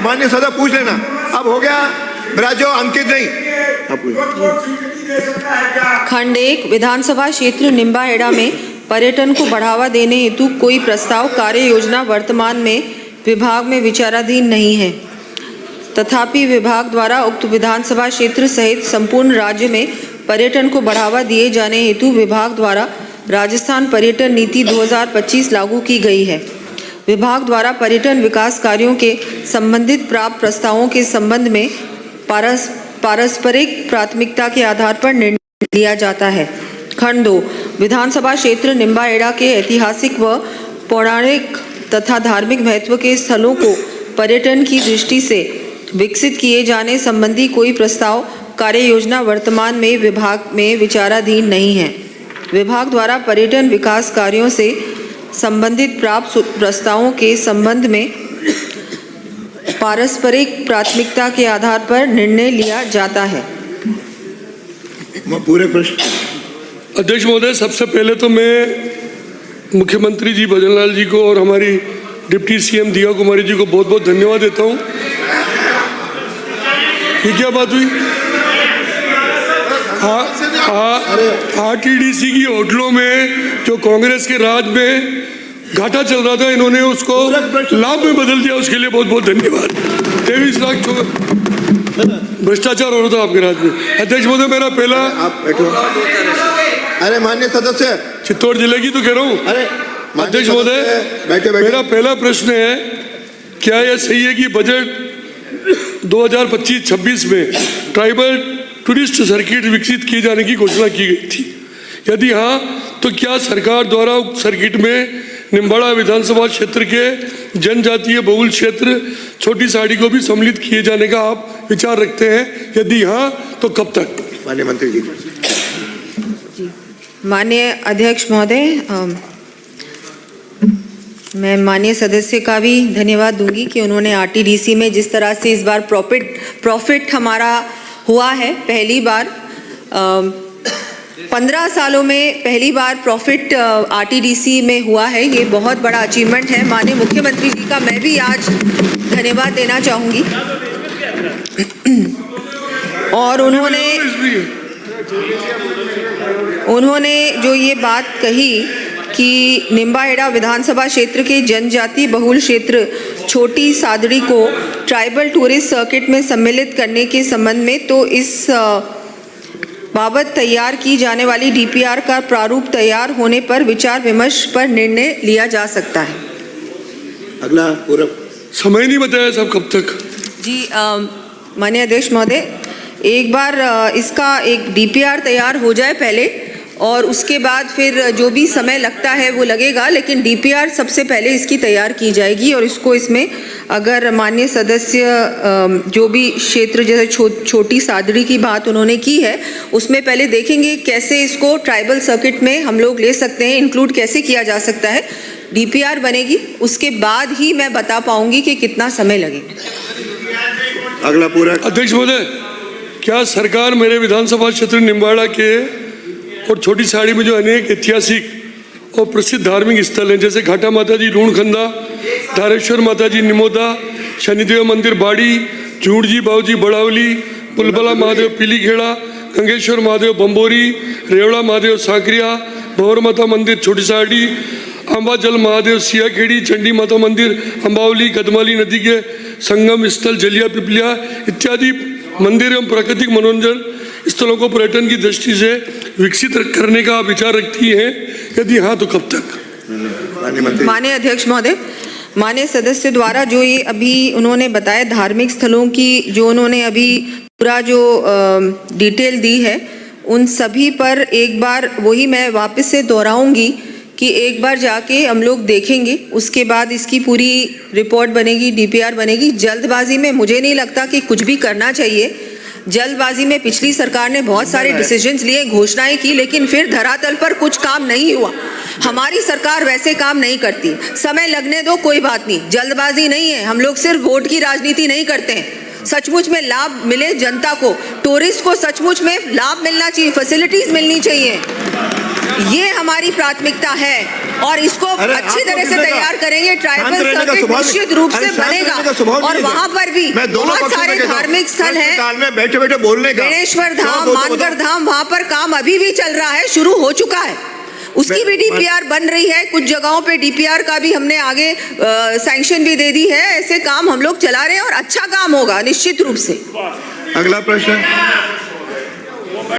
मान्य सदा पूछ लेना। अब हो गया राजो अंकित नहीं। खंड 1 विधानसभा क्षेत्र निम्बाहेड़ा में पर्यटन को बढ़ावा देने हेतु कोई प्रस्ताव कार्य योजना वर्तमान में विभाग में विचाराधीन नहीं है। तथापि विभाग द्वारा उक्त विधानसभा क्षेत्र सहित संपूर्ण राज्य में पर्यटन को बढ़ावा दिए जाने हेतु विभाग द्वारा राजस्थान पर्यटन नीति 2025 लागू की गई है। विभाग द्वारा पर्यटन विकास कार्यों के संबंधित प्राप्त प्रस्तावों के संबंध में पारस्परिक प्राथमिकता के आधार पर निर्णय लिया जाता है। खंड 2 विधानसभा क्षेत्र निम्बाहेड़ा के ऐतिहासिक व पौराणिक तथा धार्मिक महत्व के स्थलों को पर्यटन की दृष्टि से विकसित किए जाने संबंधी कोई प्रस्ताव कार्य योजना वर्तमान में विभाग में विचाराधीन नहीं है। विभाग द्वारा पर्यटन विकास कार्यों से संबंधित प्राप्त प्रस्तावों के संबंध में पारस्परिक प्राथमिकता के आधार पर निर्णय लिया जाता है। पूरे प्रश्न। अध्यक्ष महोदय, सबसे पहले तो मैं मुख्यमंत्री जी भजनलाल जी को और हमारी डिप्टी सीएम दिया कुमारी जी को बहुत बहुत धन्यवाद देता हूँ। ये क्या बात हुई? आरटीडीसी की होटलों में जो कांग्रेस के राज में घाटा चल रहा था, इन्होंने उसको लाभ में बदल दिया, उसके लिए बहुत बहुत धन्यवाद। 23 लाख भ्रष्टाचार हो रहा था आपके राज में। अध्यक्ष महोदय, मेरा पहला, आप बैठो। अरे माननीय सदस्य, चित्तौड़ जिले की तो कह रहा हूँ। अरे अध्यक्ष महोदय, मेरा पहला प्रश्न है, क्या यह सही है कि बजट 2025-26 में ट्राइबल टूरिस्ट सर्किट विकसित किए जाने की घोषणा की गई थी? यदि हाँ, तो क्या सरकार द्वारा उक्त सर्किट में निम्बाड़ा विधानसभा क्षेत्र के जनजातीय बहुल क्षेत्र छोटी साड़ी को भी सम्मिलित किए जाने का आप विचार रखते हैं? यदि हाँ, तो कब तक? माननीय मंत्री जी। माननीय अध्यक्ष महोदय, मैं माननीय सदस्य का भी धन्यवाद दूंगी कि उन्होंने आरटीडीसी में जिस तरह से इस बार प्रॉफिट हमारा हुआ है, पहली बार 15 सालों में पहली बार प्रॉफिट आरटीडीसी में हुआ है। ये बहुत बड़ा अचीवमेंट है। माननीय मुख्यमंत्री जी का मैं भी आज धन्यवाद देना चाहूँगी। और उन्होंने जो ये बात कही कि निम्बाहेड़ा विधानसभा क्षेत्र के जनजाति बहुल क्षेत्र छोटी सादड़ी को ट्राइबल टूरिस्ट सर्किट में सम्मिलित करने के संबंध में, तो इस बाबत तैयार की जाने वाली डीपीआर का प्रारूप तैयार होने पर विचार विमर्श पर निर्णय लिया जा सकता है। अगला पूरा समय नहीं बताया साहब, कब तक? जी माननीय अध्यक्ष महोदय, एक बार इसका एक डीपीआर तैयार हो जाए पहले, और उसके बाद फिर जो भी समय लगता है वो लगेगा, लेकिन डीपीआर सबसे पहले इसकी तैयार की जाएगी। और इसको इसमें अगर माननीय सदस्य जो भी क्षेत्र जैसे छोटी सादड़ी की बात उन्होंने की है, उसमें पहले देखेंगे कैसे इसको ट्राइबल सर्किट में हम लोग ले सकते हैं, इंक्लूड कैसे किया जा सकता है। डीपीआर बनेगी, उसके बाद ही मैं बता पाऊंगी कि कितना समय लगेगा। अगला पूरा। अध्यक्ष महोदय, क्या सरकार मेरे विधानसभा क्षेत्र निम्बाड़ा के और छोटी साड़ी में जो अनेक ऐतिहासिक और प्रसिद्ध धार्मिक स्थल हैं, जैसे घाटा माता जी लूणखंदा, धारेश्वर माता जी निमोदा, शनिदेव मंदिर बाड़ी, झूड़जी बाबूजी बड़ावली, बुलबला महादेव पीलीखेड़ा, गंगेश्वर महादेव बम्बोरी, रेवड़ा महादेव साकरिया, भंवर माता मंदिर छोटी साड़ी, अम्बाजल महादेव सियाखेड़ी, चंडी माता मंदिर अम्बावली, गदमाली नदी के संगम स्थल जलिया पिपलिया इत्यादि मंदिर एवं प्राकृतिक मनोरंजन स्थलों को पर्यटन की दृष्टि से विकसित करने का विचार रखती हैं? यदि हाँ, तो कब तक? माननीय अध्यक्ष महोदय, माननीय सदस्य द्वारा जो ये अभी उन्होंने बताया धार्मिक स्थलों की जो उन्होंने अभी पूरा जो डिटेल दी है, उन सभी पर एक बार वही मैं वापस से दोहराऊंगी कि एक बार जाके हम लोग देखेंगे, उसके बाद इसकी पूरी रिपोर्ट बनेगी, डीपीआर बनेगी। जल्दबाजी में मुझे नहीं लगता कि कुछ भी करना चाहिए। जल्दबाजी में पिछली सरकार ने बहुत सारे डिसीजंस लिए, घोषणाएं की, लेकिन फिर धरातल पर कुछ काम नहीं हुआ। हमारी सरकार वैसे काम नहीं करती। समय लगने दो, कोई बात नहीं, जल्दबाजी नहीं है। हम लोग सिर्फ वोट की राजनीति नहीं करते हैं। सचमुच में लाभ मिले जनता को, टूरिस्ट को सचमुच में लाभ मिलना चाहिए, फैसिलिटीज मिलनी चाहिए, ये हमारी प्राथमिकता है। और इसको अरे, अच्छी आपको तरह से किसने कहा? तैयार करेंगे। ट्राइबल शांत रहने का सर्किट स्वभाव निश्चित रूप अरे, से शांत रहने बनेगा का स्वभाव और नहीं है। वहां पर भी मैं दोनों बहुत पक्षों सारे में कहता हूं। धार्मिक स्थल प्रश्न हैं, काल में बैठे बैठे बोलने का बेणेश्वर क्या धाम, बोलते मानगर बताओ? धाम, वहां पर काम अभी भी चल रहा है, शुरू हो चुका है। उसकी भी डीपीआर बन रही है, कुछ जगहों पे डीपीआर का भी हमने आगे सैंक्शन भी दे दी है। ऐसे काम हम लोग चला रहे हैं और अच्छा काम होगा निश्चित रूप से। अगला प्रश्न।